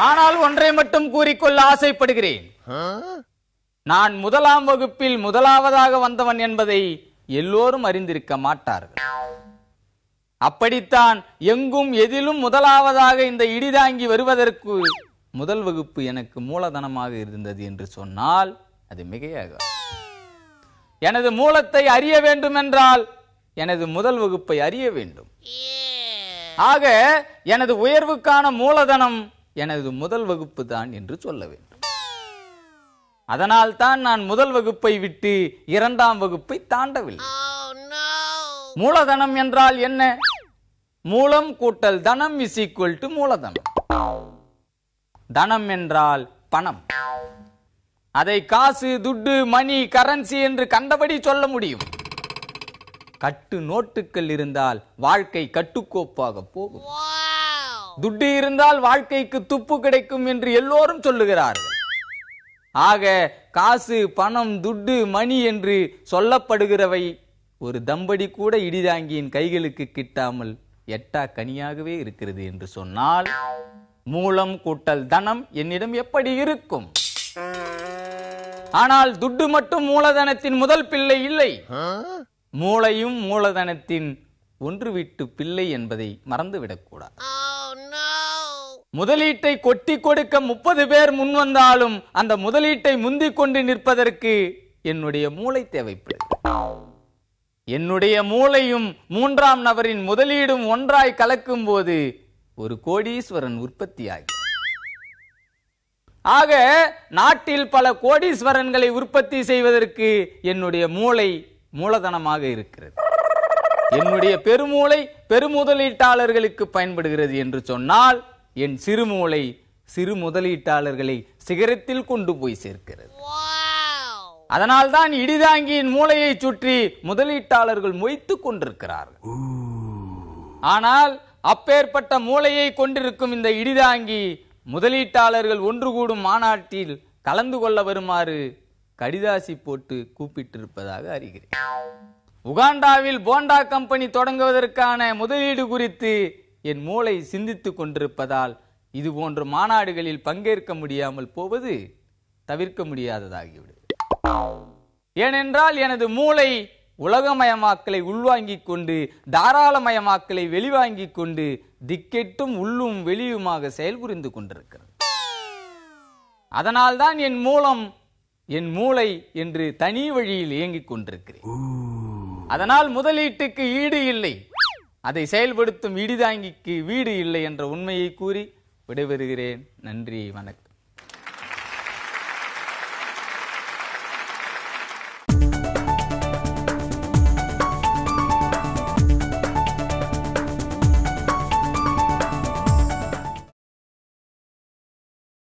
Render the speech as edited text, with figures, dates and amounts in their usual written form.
ஆனால் ஒன்றை மட்டும் கூறிக்கொள்ள ஆசைப்படுகிறேன். நான் முதலாம் வகுப்பில் முதலாவதாக வந்தவன் என்பதை எல்லோரும் அறிந்திருக்க மாட்டார்கள். அப்படித்தான் எங்கும் எதிலும் முதலாவதாக இந்த இடிதாங்கி வருவதற்கு முதல் வகுப்பு எனக்கு மூலதனமாக இருந்தது என்று சொன்னால் அது மிகையாக. எனது மூலத்தை அறிய வேண்டும் என்றால் எனது முதல் வகுப்பை அறிய வேண்டும். ஆக எனது உயர்வுக்கான மூலதனம் எனது முதல் வகுப்பு தான் என்று சொல்ல வேண்டும். அதனால் தான் நான் முதல் வகுப்பை விட்டு இரண்டாம் வகுப்பை தாண்டவில்லை. மூலதனம் என்றால் என்ன? மூலம் கூட்டல் தனம் இஸ் ஈக்குவல் டு மூலதனம். தனம் என்றால் பணம். அதை காசு, துட்டு, மணி, கரன்சி என்று கண்டபடி சொல்ல முடியும். கட்டு நோட்டுகள் இருந்தால் வாழ்க்கை கட்டுக்கோப்பாக போகும். துட்டு இருந்தால் வாழ்க்கைக்கு துப்பு கிடைக்கும் என்று எல்லோரும் சொல்லுகிறார்கள். ஆக காசு, பணம், துட்டு, மணி என்று சொல்லப்படுகிறவை ஒரு தம்படி கூட இடிதாங்கியின் கைகளுக்கு கிட்டாமல் எட்டா கனியாகவே இருக்கிறது என்று சொன்னால் மூலம் கூட்டல் தனம் என்னிடம் எப்படி இருக்கும்? ஆனால் துட்டு மட்டும் மூலதனத்தின் முதல் பிள்ளை இல்லை. மூளையும் மூலதனத்தின் ஒன்று வீட்டு பிள்ளை என்பதை மறந்துவிடக்கூடாது. முதலீட்டை கொட்டி கொடுக்க 30 பேர் முன் வந்தாலும் அந்த முதலீட்டை முந்திக் கொண்டு நிற்பதற்கு என்னுடைய மூளை தேவைப்படுகிறது. என்னுடைய மூளையும் மூன்றாம் நபரின் முதலீடும் ஒன்றாய் கலக்கும் போது ஒரு கோடீஸ்வரன் உற்பத்தியாகி. ஆக நாட்டில் பல கோடீஸ்வரன்களை உற்பத்தி செய்வதற்கு என்னுடைய மூளை மூலதனமாக இருக்கிறது. என்னுடைய பெருமூளை பெருமுதலீட்டாளர்களுக்கு பயன்படுகிறது என்று சொன்னால் என் சிறுமூளை சிறு முதலீட்டாளர்களை சிகரத்தில் கொண்டு போய் சேர்க்கிறது. அதனால்தான் இடிதாங்கியின் மூளையை சுற்றி முதலீட்டாளர்கள் மொய்த்துக் கொண்டிருக்கிறார்கள். ஆனால் அப்பேற்பட்ட மூளையை கொண்டிருக்கும் இந்த இடிதாங்கி முதலீட்டாளர்கள் ஒன்று கூடும் மாநாட்டில் கலந்து கொள்ள வருமாறு கடிதாசி போட்டு கூப்பிட்டிருப்பதாக அறிகிறேன். உகாண்டாவில் போண்டா கம்பெனி தொடங்குவதற்கான முதலீடு குறித்து என் மூளை சிந்தித்துக் கொண்டிருப்பதால் இது போன்ற மாநாடுகளில் பங்கேற்க முடியாமல் போவது தவிர்க்க முடியாததாகிவிடும். ஏனென்றால் எனது மூளை உலகமயமாக்கலை உள்வாங்கிக் கொண்டு தாராளமயமாக்கலை வெளிவாங்கிக் கொண்டு திக்கெட்டும் உள்ளும் வெளியுமாக செயல்புரிந்து கொண்டிருக்கிறது. அதனால்தான் என் மூலம் என் மூளை என்று தனி வழியில் இயங்கிக் கொண்டிருக்கிறேன். அதனால் முதலீட்டுக்கு ஈடு இல்லை, அதை செயல்படுத்தும் இடிதாங்கிக்கு வீடு இல்லை என்ற உண்மையை கூறி விடைபெறுகிறேன். நன்றி, வணக்கம்.